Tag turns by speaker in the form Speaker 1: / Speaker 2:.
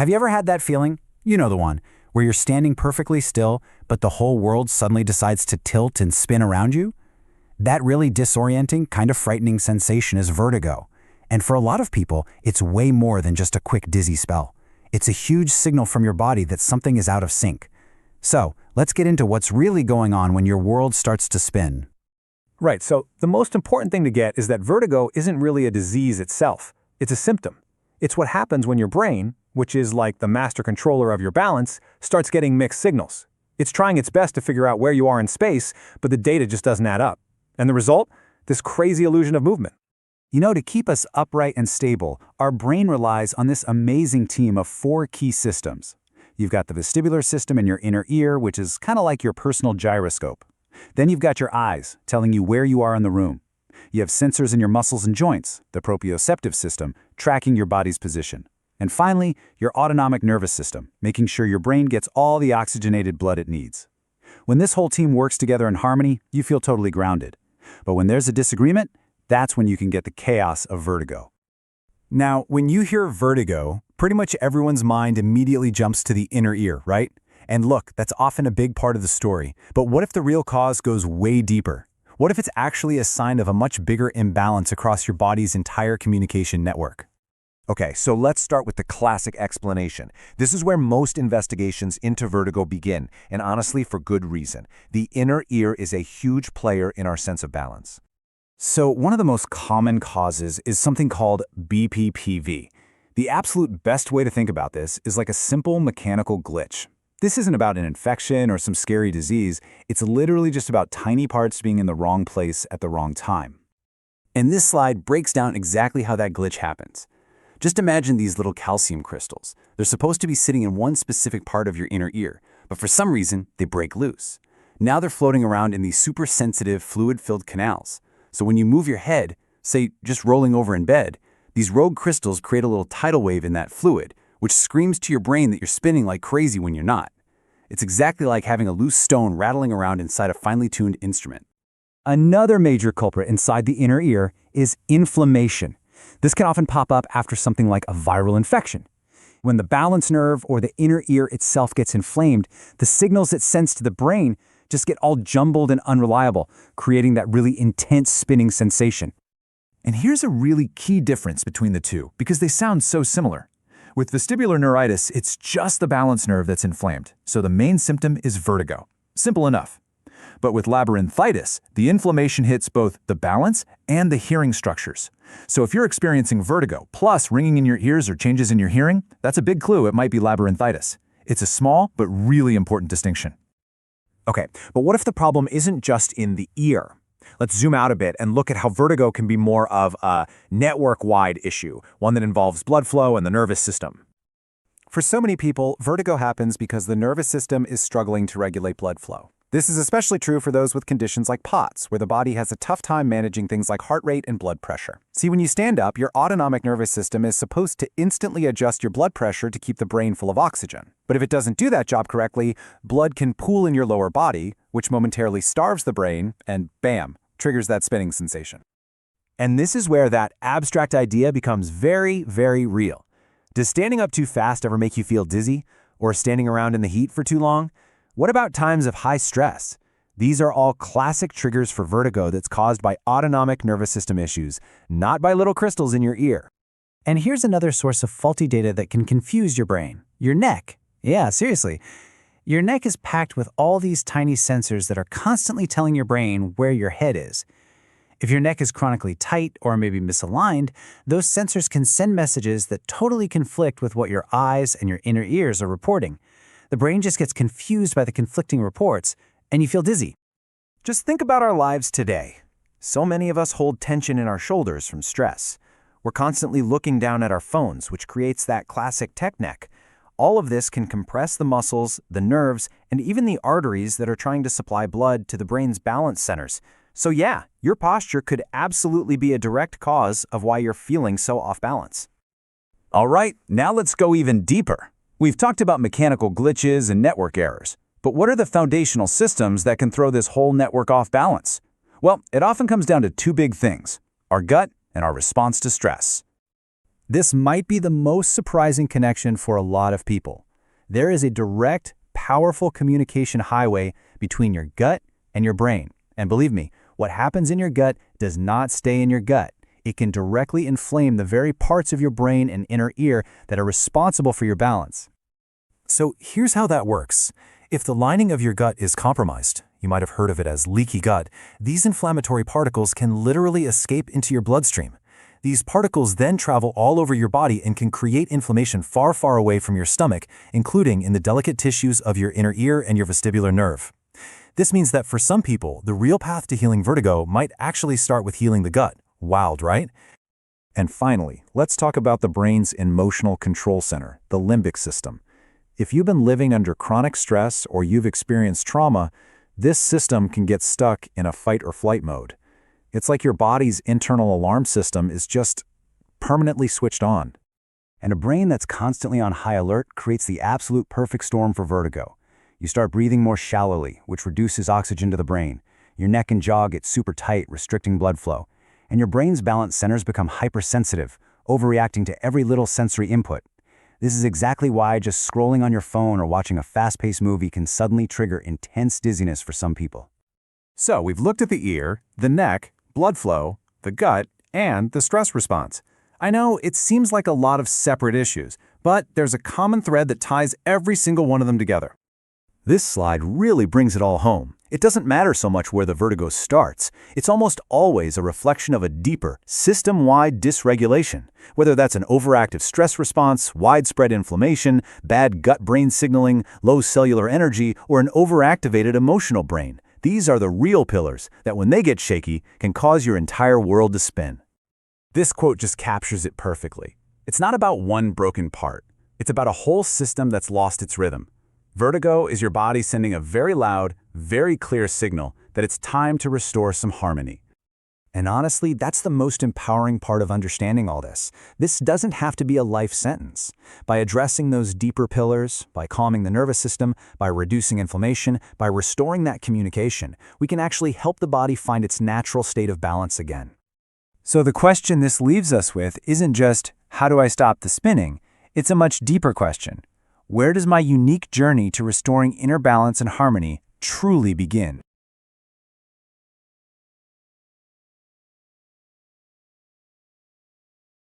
Speaker 1: Have you ever had that feeling? You know the one, where you're standing perfectly still, but the whole world suddenly decides to tilt and spin around you? That really disorienting, kind of frightening sensation is vertigo. And for a lot of people, it's way more than just a quick dizzy spell. It's a huge signal from your body that something is out of sync. So, let's get into what's really going on when your world starts to spin.
Speaker 2: Right, so the most important thing to get is that vertigo isn't really a disease itself. It's a symptom. It's what happens when your brain, which is like the master controller of your balance, starts getting mixed signals. It's trying its best to figure out where you are in space, but the data just doesn't add up. And the result? This crazy illusion of movement.
Speaker 1: You know, to keep us upright and stable, our brain relies on this amazing team of 4 key systems. You've got the vestibular system in your inner ear, which is kind of like your personal gyroscope. Then you've got your eyes, telling you where you are in the room. You have sensors in your muscles and joints, the proprioceptive system, tracking your body's position. And finally, your autonomic nervous system, making sure your brain gets all the oxygenated blood it needs. When this whole team works together in harmony, you feel totally grounded. But when there's a disagreement, that's when you can get the chaos of vertigo.
Speaker 2: Now, when you hear vertigo, pretty much everyone's mind immediately jumps to the inner ear, right? And look, that's often a big part of the story. But what if the real cause goes way deeper? What if it's actually a sign of a much bigger imbalance across your body's entire communication network?
Speaker 3: Okay, so let's start with the classic explanation. This is where most investigations into vertigo begin, and honestly, for good reason. The inner ear is a huge player in our sense of balance.
Speaker 1: So one of the most common causes is something called BPPV. The absolute best way to think about this is like a simple mechanical glitch. This isn't about an infection or some scary disease. It's literally just about tiny parts being in the wrong place at the wrong time. And this slide breaks down exactly how that glitch happens. Just imagine these little calcium crystals. They're supposed to be sitting in one specific part of your inner ear, but for some reason, they break loose. Now they're floating around in these super sensitive, fluid-filled canals. So when you move your head, say just rolling over in bed, these rogue crystals create a little tidal wave in that fluid, which screams to your brain that you're spinning like crazy when you're not. It's exactly like having a loose stone rattling around inside a finely tuned instrument.
Speaker 2: Another major culprit inside the inner ear is inflammation. This can often pop up after something like a viral infection. When the balance nerve or the inner ear itself gets inflamed, the signals it sends to the brain just get all jumbled and unreliable, creating that really intense spinning sensation.
Speaker 4: And here's a really key difference between the two, because they sound so similar. With vestibular neuritis, it's just the balance nerve that's inflamed, so the main symptom is vertigo. Simple enough. But with labyrinthitis, the inflammation hits both the balance and the hearing structures. So if you're experiencing vertigo, plus ringing in your ears or changes in your hearing, that's a big clue it might be labyrinthitis. It's a small but really important distinction.
Speaker 2: Okay, but what if the problem isn't just in the ear? Let's zoom out a bit and look at how vertigo can be more of a network-wide issue, one that involves blood flow and the nervous system. For so many people, vertigo happens because the nervous system is struggling to regulate blood flow. This is especially true for those with conditions like POTS, where the body has a tough time managing things like heart rate and blood pressure. See, when you stand up, your autonomic nervous system is supposed to instantly adjust your blood pressure to keep the brain full of oxygen. But if it doesn't do that job correctly, blood can pool in your lower body, which momentarily starves the brain, and bam, triggers that spinning sensation. And this is where that abstract idea becomes very, very real. Does standing up too fast ever make you feel dizzy? Or standing around in the heat for too long? What about times of high stress? These are all classic triggers for vertigo that's caused by autonomic nervous system issues, not by little crystals in your ear. And here's another source of faulty data that can confuse your brain. Your neck. Yeah, seriously. Your neck is packed with all these tiny sensors that are constantly telling your brain where your head is. If your neck is chronically tight or maybe misaligned, those sensors can send messages that totally conflict with what your eyes and your inner ears are reporting. The brain just gets confused by the conflicting reports, and you feel dizzy. Just think about our lives today. So many of us hold tension in our shoulders from stress. We're constantly looking down at our phones, which creates that classic tech neck. All of this can compress the muscles, the nerves, and even the arteries that are trying to supply blood to the brain's balance centers. So yeah, your posture could absolutely be a direct cause of why you're feeling so off balance.
Speaker 1: All right, now let's go even deeper. We've talked about mechanical glitches and network errors, but what are the foundational systems that can throw this whole network off balance? Well, it often comes down to 2 big things: our gut and our response to stress. This might be the most surprising connection for a lot of people. There is a direct, powerful communication highway between your gut and your brain. And believe me, what happens in your gut does not stay in your gut. It can directly inflame the very parts of your brain and inner ear that are responsible for your balance.
Speaker 2: So here's how that works. If the lining of your gut is compromised, you might have heard of it as leaky gut, these inflammatory particles can literally escape into your bloodstream. These particles then travel all over your body and can create inflammation far, far away from your stomach, including in the delicate tissues of your inner ear and your vestibular nerve. This means that for some people, the real path to healing vertigo might actually start with healing the gut. Wild, right?
Speaker 1: And finally, let's talk about the brain's emotional control center, the limbic system. If you've been living under chronic stress or you've experienced trauma, this system can get stuck in a fight or flight mode. It's like your body's internal alarm system is just permanently switched on. And a brain that's constantly on high alert creates the absolute perfect storm for vertigo. You start breathing more shallowly, which reduces oxygen to the brain. Your neck and jaw get super tight, restricting blood flow. And your brain's balance centers become hypersensitive, overreacting to every little sensory input. This is exactly why just scrolling on your phone or watching a fast-paced movie can suddenly trigger intense dizziness for some people.
Speaker 2: So we've looked at the ear, the neck, blood flow, the gut, and the stress response. I know it seems like a lot of separate issues, but there's a common thread that ties every single one of them together.
Speaker 1: This slide really brings it all home. It doesn't matter so much where the vertigo starts. It's almost always a reflection of a deeper, system-wide dysregulation, whether that's an overactive stress response, widespread inflammation, bad gut-brain signaling, low cellular energy, or an overactivated emotional brain. These are the real pillars that, when they get shaky, can cause your entire world to spin.
Speaker 2: This quote just captures it perfectly.
Speaker 1: It's not about one broken part. It's about a whole system that's lost its rhythm. Vertigo is your body sending a very loud, very clear signal that it's time to restore some harmony. And honestly, that's the most empowering part of understanding all this. This doesn't have to be a life sentence. By addressing those deeper pillars, by calming the nervous system, by reducing inflammation, by restoring that communication, we can actually help the body find its natural state of balance again.
Speaker 4: So the question this leaves us with isn't just, how do I stop the spinning? It's a much deeper question. Where does my unique journey to restoring inner balance and harmony truly begin?